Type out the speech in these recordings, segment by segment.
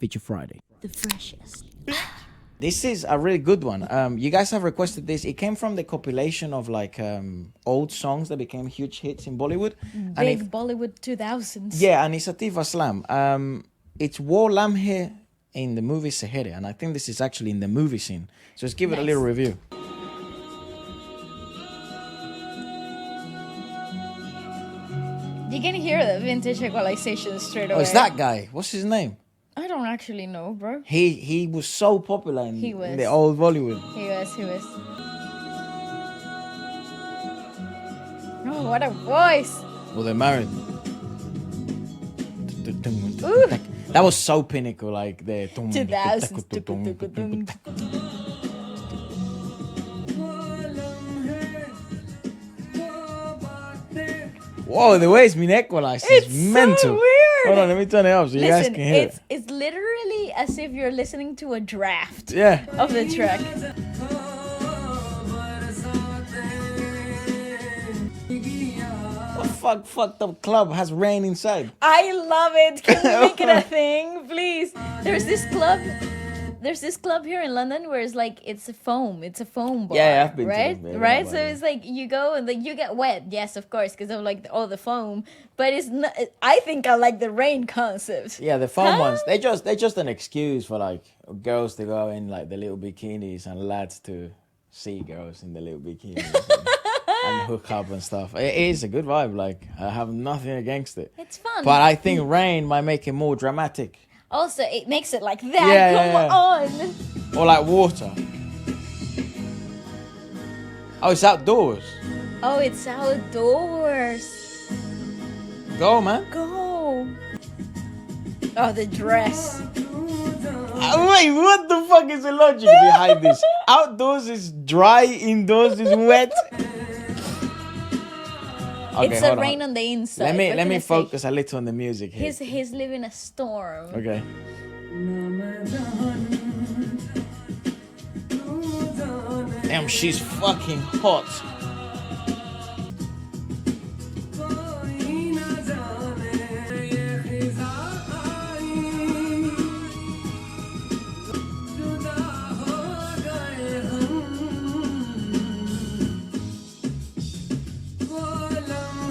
Feature Friday. The freshest. This is a really good one. You guys have requested this. It came from the compilation of like old songs that became huge hits in Bollywood. Big Bollywood 2000s. Yeah, and it's Atif Aslam. It's Woh Lamhe in the movie Zeher, and I think this is actually in the movie scene. So let's give it a little review. You can hear the vintage equalization straight away. Oh, it's that guy. What's his name? I don't actually know, bro. He was so popular in the old Bollywood. He was. Oh, what a voice. Well, they're married. Ooh. That was so pinnacle, like the 2000s. Whoa, the way it's been equalized is mental. So weird. Hold on, let me turn it up so you guys can hear it. It's literally as if you're listening to a draft of the track. What fucked up club has rain inside? I love it. Can we make it a thing, please? There's this club here in London where it's like it's a foam bar. Yeah, I've been right, to them, right. So it's like you go and like you get wet. Yes, of course, because of like all the foam. But it's not. I think I like the rain concept. Yeah, the foam ones. They just an excuse for like girls to go in like the little bikinis and lads to see girls in the little bikinis. And hook up and stuff. It is a good vibe. Like I have nothing against it. It's fun. But I think rain might make it more dramatic. Also, it makes it like that. Come on. Or like water. Oh, it's outdoors. Oh, it's outdoors. Go, man. Go. Oh, the dress. Wait, what the fuck is the logic behind this? Outdoors is dry, indoors is wet. Okay, it's a rain on the inside. Let me focus a little on the music here. He's living a storm. Okay. Damn, she's fucking hot.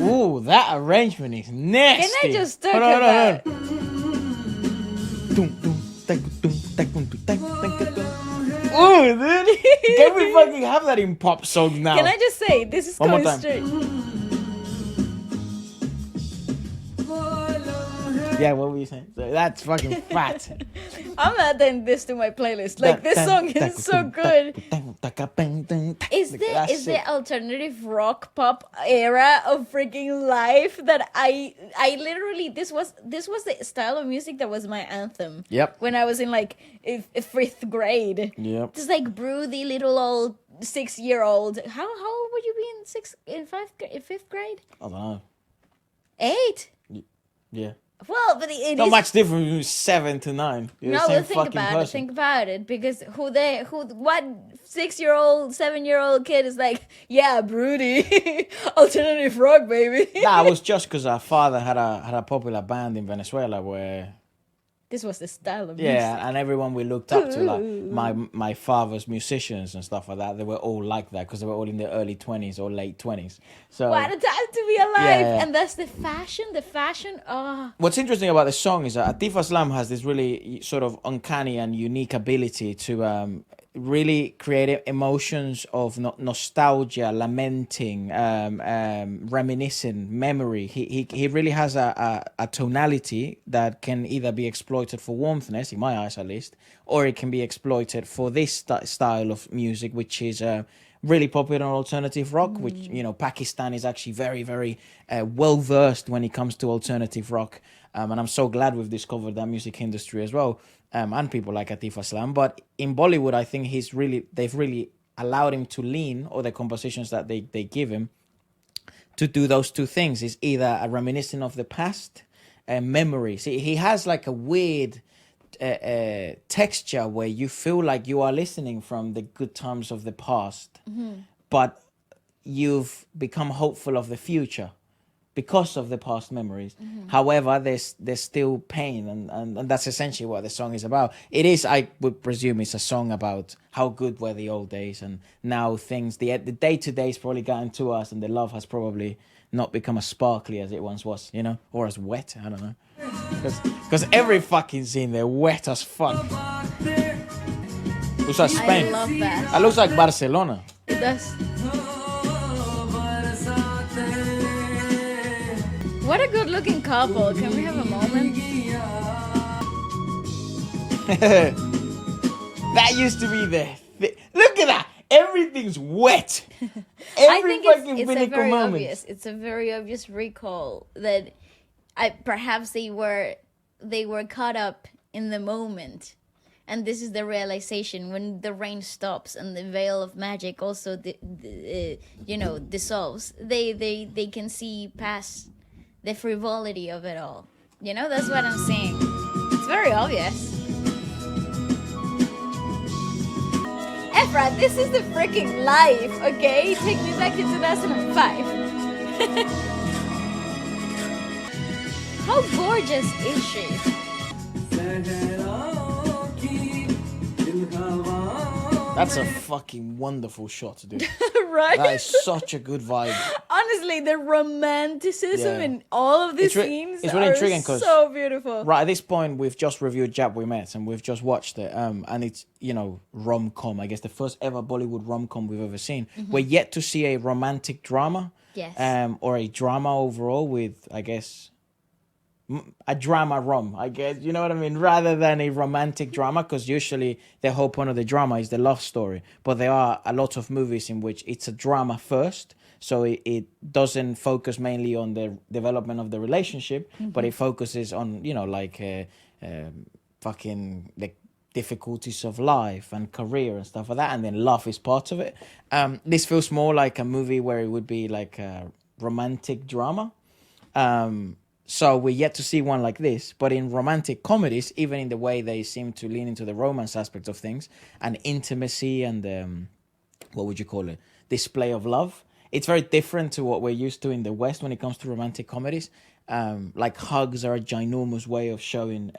Ooh, that arrangement is nasty. Can I just talk about? Ooh, dude. Can we fucking have that in pop songs now? Can I just say, this is One more going time. straight. Yeah, what were you saying? So that's fucking fat. I'm adding this to my playlist. Like, this song is so good. Is the alternative rock pop era of freaking life that I literally this was the style of music that was my anthem. Yep. When I was in like fifth grade. Yep. Just like broody little old 6-year-old. How old would you be in fifth grade? I don't know. 8? Yeah. Well, but it Not is much different from 7 to 9. You're the same think about it, because what 6-year-old, 7-year-old kid is like, yeah, broody, alternative rock, baby. Nah, it was just because our father had a popular band in Venezuela where this was the style of music. yeah, and everyone we looked up to, like my father's musicians and stuff like that, they were all like that because they were all in their early 20s or late 20s. So what a time to be alive! Yeah. And that's the fashion. What's interesting about the song is that Atif Aslam has this really sort of uncanny and unique ability to really create emotions of nostalgia, lamenting, reminiscing, memory. He really has a tonality that can either be exploited for warmthness, in my eyes at least, or it can be exploited for this style of music, which is really popular in alternative rock, which, you know, Pakistan is actually very, very well versed when it comes to alternative rock. And I'm so glad we've discovered that music industry as well, and people like Atif Aslam. But in Bollywood, I think they've really allowed him to lean, or the compositions that they give him, to do those two things. Is either a reminiscing of the past, memory. See, he has like a weird texture where you feel like you are listening from the good times of the past, but you've become hopeful of the future. because of the past memories. However, there's still pain, and that's essentially what the song is about. It is, I would presume, it's a song about how good were the old days, and now things, the day-to-day has probably gotten to us, and the love has probably not become as sparkly as it once was, you know, or as wet, I don't know. Because every fucking scene, they're wet as fuck. Looks like Spain. I love that. It looks like Barcelona. It does. What a good looking couple. Can we have a moment? That used to be look at that. Everything's wet. I think it's a very obvious recall that perhaps they were caught up in the moment. And this is the realization when the rain stops and the veil of magic also dissolves. They can see past the frivolity of it all. You know, that's what I'm saying. It's very obvious. Efra, this is the freaking life, okay? Take me back to 2005. How gorgeous is she? That's a fucking wonderful shot, dude. Right? That is such a good vibe. Honestly, the romanticism in all of these scenes it's really are intriguing so beautiful. Right at this point, we've just reviewed Jab We Met, and we've just watched it. And it's, you know, rom-com. I guess the first ever Bollywood rom-com we've ever seen. We're yet to see a romantic drama. Yes. Or a drama overall with, I guess, a drama rom, I guess, you know what I mean, rather than a romantic drama, because usually the whole point of the drama is the love story, but there are a lot of movies in which it's a drama first, so it doesn't focus mainly on the development of the relationship, but it focuses on, you know, like fucking the difficulties of life and career and stuff like that, and then love is part of it. This feels more like a movie where it would be like a romantic drama. So we're yet to see one like this, but in romantic comedies, even in the way they seem to lean into the romance aspect of things and intimacy and what would you call it, display of love, it's very different to what we're used to in the West when it comes to romantic comedies. Like hugs are a ginormous way of showing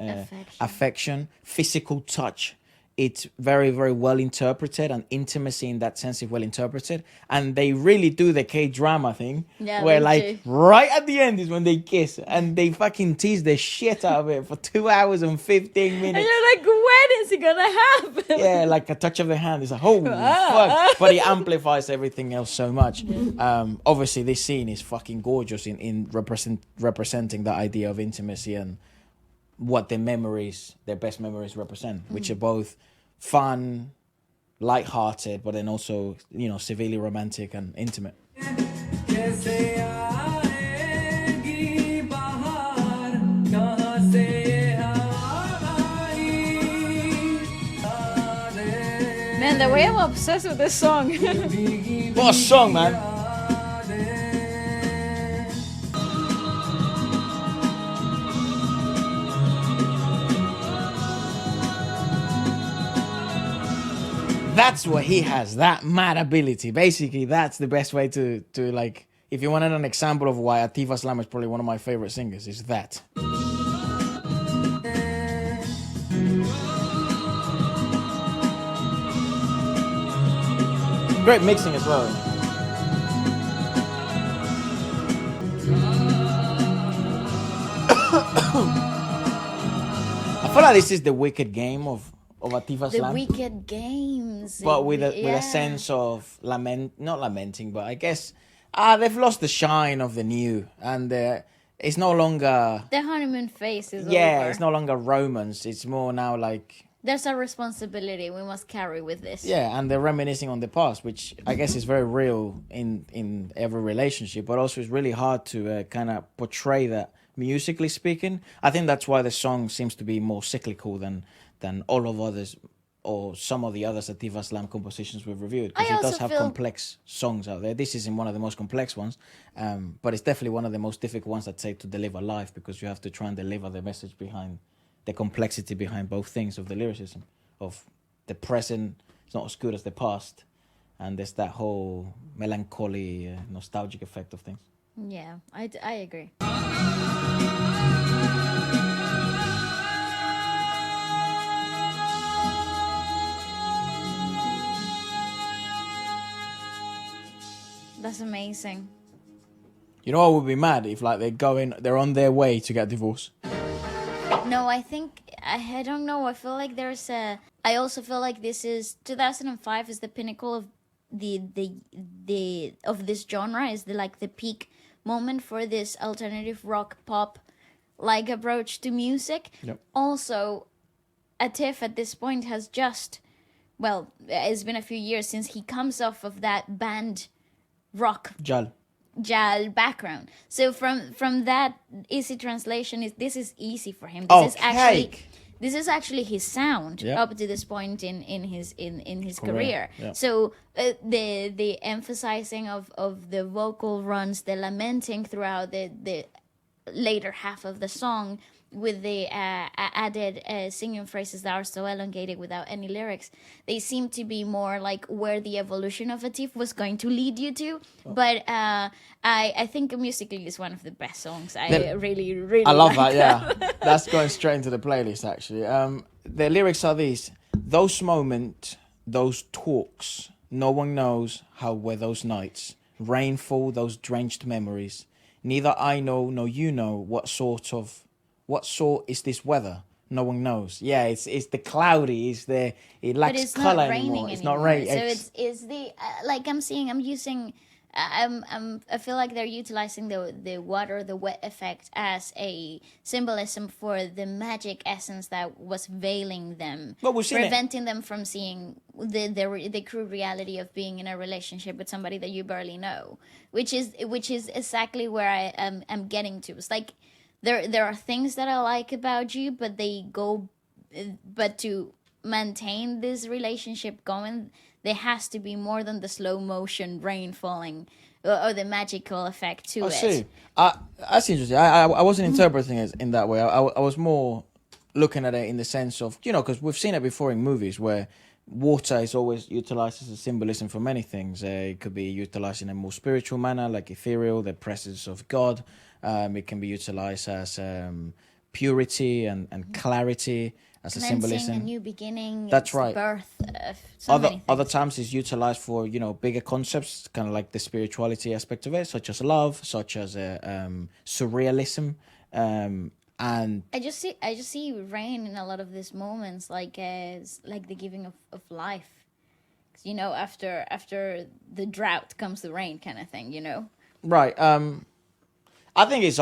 affection, physical touch. It's very, very well interpreted, and intimacy in that sense is well interpreted. And they really do the K-drama thing, where like right at the end is when they kiss, and they fucking tease the shit out of it for 2 hours and 15 minutes. And you're like, when is it gonna happen? Yeah, like a touch of the hand is like, holy fuck. But it amplifies everything else so much. Obviously, this scene is fucking gorgeous in representing the idea of intimacy and what their best memories represent, which are both fun, light-hearted, but then also, you know, severely romantic and intimate. Man, the way I'm obsessed with this song. What a song, man. That's what he has, that mad ability. Basically, that's the best way to like, if you wanted an example of why Atif Aslam is probably one of my favorite singers, is that. Great mixing as well. I feel like this is the wicked game of Atif Aslam. The wicked games. But with a sense of not lamenting, but I guess they've lost the shine of the new, and it's no longer the honeymoon phase is over. It's no longer romance. It's more now like there's a responsibility we must carry with this. Yeah, and they're reminiscing on the past, which I guess is very real in every relationship, but also it's really hard to kind of portray that musically speaking. I think that's why the song seems to be more cyclical than all of others or some of the other Atif Aslam compositions we've reviewed, because it does have complex songs out there. This isn't one of the most complex ones, but it's definitely one of the most difficult ones, I'd say, to deliver live, because you have to try and deliver the message behind the complexity behind both things of the lyricism, of the present is not as good as the past, and there's that whole melancholy, nostalgic effect of things. Yeah, I agree. That's amazing. You know, I would be mad if like they're on their way to get divorced. No, I think I don't know. I feel like there's a. I also feel like this is 2005 is the pinnacle of the of this genre. Is the peak moment for this alternative rock pop like approach to music. Yep. Also, Atif at this point has just, well, it's been a few years since he comes off of that band rock Jal background. So from that easy translation is this is easy for him. This is actually his sound up to this point in his career. Yeah. So the emphasizing of the vocal runs, the lamenting throughout the later half of the song with the added singing phrases that are so elongated without any lyrics, they seem to be more like where the evolution of Atif was going to lead you to. But I think musically is one of the best songs. I really I love like that. Yeah, that's going straight into the playlist. Actually, the lyrics are these: those moments, those talks. No one knows how were those nights. Rainfall, those drenched memories. Neither I know nor you know what sort is this weather? No one knows. Yeah, it's the cloudy. It lacks color anymore. It's not raining. So it's the I'm using. I feel like they're utilizing the water, the wet effect as a symbolism for the magic essence that was veiling them, preventing them from seeing the crude reality of being in a relationship with somebody that you barely know, which is exactly where I am getting to. It's like there are things that I like about you, but to maintain this relationship going, there has to be more than the slow motion rain falling or the magical effect to it. See. That's interesting. I wasn't interpreting it in that way. I was more looking at it in the sense of, because we've seen it before in movies where water is always utilized as a symbolism for many things. It could be utilized in a more spiritual manner, like ethereal, the presence of God. It can be utilized as purity and clarity, as a symbolism. A new beginning. That's right. Birth of other times it's utilized for bigger concepts, kind of like the spirituality aspect of it, such as love, such as surrealism, and I just see rain in a lot of these moments, like the giving of life. After the drought comes the rain, kind of thing. Right. I think it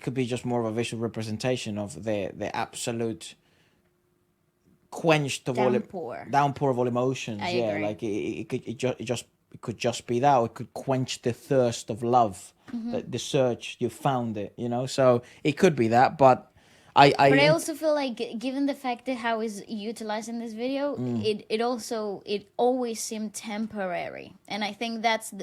could be just more of a visual representation of the absolute quenched of downpour of all emotions. I agree. Like it could just be that, or it could quench the thirst of love, the search, you found it. So it could be that, but I also feel like, given the fact that how is utilized in this video, it always seemed temporary, and I think that's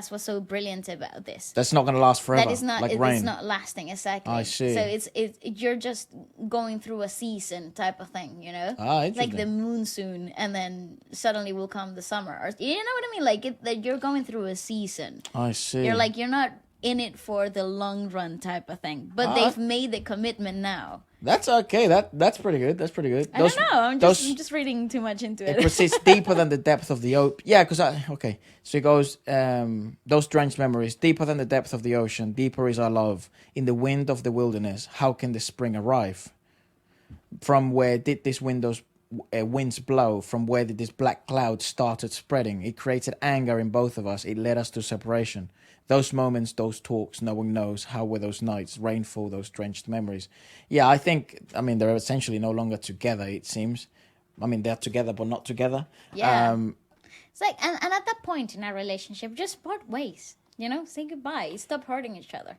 what's so brilliant about this. That's not going to last forever. That is not. Like rain. It's not lasting, exactly. I see. So you're just going through a season type of thing, Interesting. like the monsoon, and then suddenly will come the summer, or you know what I mean? Like that you're going through a season. I see. You're not in it for the long run type of thing, but they've made the commitment now. That's okay. That's pretty good. I don't know. I'm just reading too much into it. It proceeds deeper than the depth of the ocean. Yeah, because So it goes. Those drenched memories, deeper than the depth of the ocean. Deeper is our love. In the wind of the wilderness, how can the spring arrive? From where did these winds blow? From where did this black cloud started spreading? It created anger in both of us. It led us to separation. Those moments, those talks, no one knows how were those nights, rainfall, those drenched memories. Yeah, I think, they're essentially no longer together, it seems. They're together, but not together. Yeah. It's like, and at that point in our relationship, just part ways, say goodbye, stop hurting each other.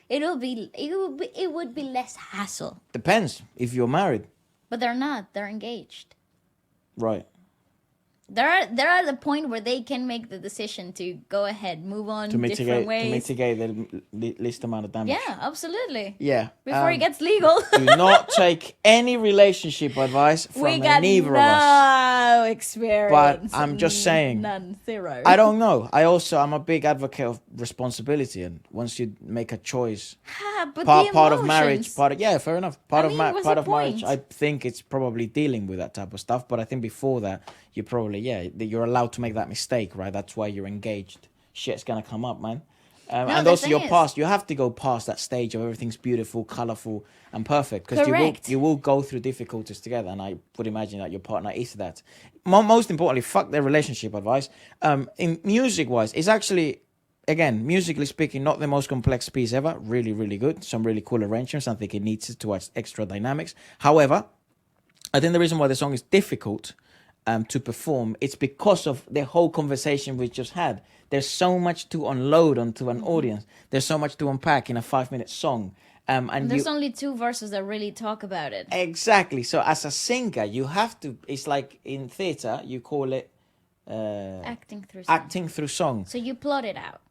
It would be less hassle. Depends if you're married. But they're not, they're engaged. Right. They're at the point where they can make the decision to go ahead, move on different ways. To mitigate the least amount of damage. Yeah, absolutely. Yeah. Before it gets legal. Do not take any relationship advice from neither of us. no experience. But I'm just saying. None, zero. I don't know. I'm a big advocate of responsibility, and once you make a choice, but part of marriage, fair enough. Part of point? marriage, I think it's probably dealing with that type of stuff. But I think before that, you're allowed to make that mistake, right? That's why you're engaged. Shit's gonna come up, man. And also you have to go past that stage of everything's beautiful, colorful, and perfect, because you will go through difficulties together, and I would imagine that your partner is that. Most importantly, fuck their relationship advice. In music wise, it's actually, again, musically speaking, not the most complex piece ever. Really, really good. Some really cool arrangements. I think it needs it to add extra dynamics. However, I think the reason why the song is difficult to perform, it's because of the whole conversation we just had. There's so much to unload onto an audience. There's so much to unpack in a 5-minute song. And there's only 2 verses that really talk about it. Exactly. So as a singer, you have to, it's like in theatre, you call it acting through song. So you plot it out.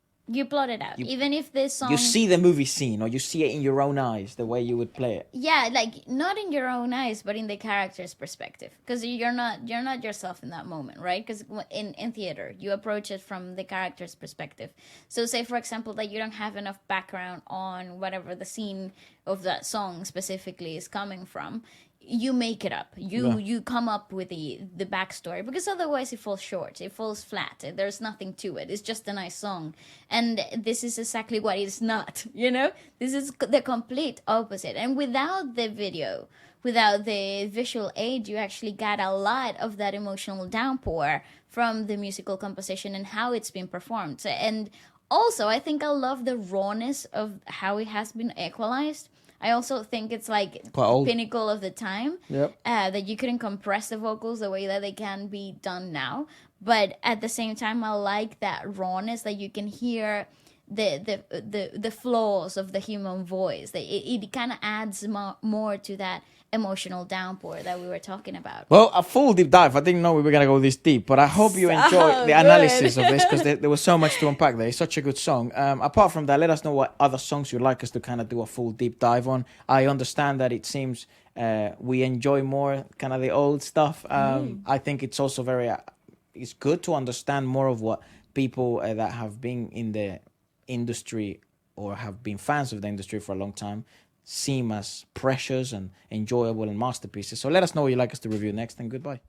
Even if this song... You see the movie scene, or you see it in your own eyes, the way you would play it. Yeah, like, not in your own eyes, but in the character's perspective. Because you're not yourself in that moment, right? Because in theater, you approach it from the character's perspective. So say, for example, that you don't have enough background on whatever the scene of that song specifically is coming from. You make it up. You come up with the backstory, because otherwise it falls short. It falls flat. There's nothing to it. It's just a nice song. And this is exactly what it's not, you know? This is the complete opposite. And without the video, without the visual aid, you actually got a lot of that emotional downpour from the musical composition and how it's been performed. And also, I think I love the rawness of how it has been equalized. I also think it's like pinnacle of the time. Yep. That you couldn't compress the vocals the way that they can be done now. But at the same time, I like that rawness, that you can hear the flaws of the human voice. It kind of adds more to that emotional downpour that we were talking about. Well, a full deep dive. I didn't know we were going to go this deep, but I hope you enjoyed the analysis of this, because there was so much to unpack there. It's such a good song. Apart from that, let us know what other songs you'd like us to kind of do a full deep dive on. I understand that it seems we enjoy more kind of the old stuff. I think it's also it's good to understand more of what people that have been in the industry or have been fans of the industry for a long time seem as precious and enjoyable and masterpieces. So let us know what you'd like us to review next, and goodbye.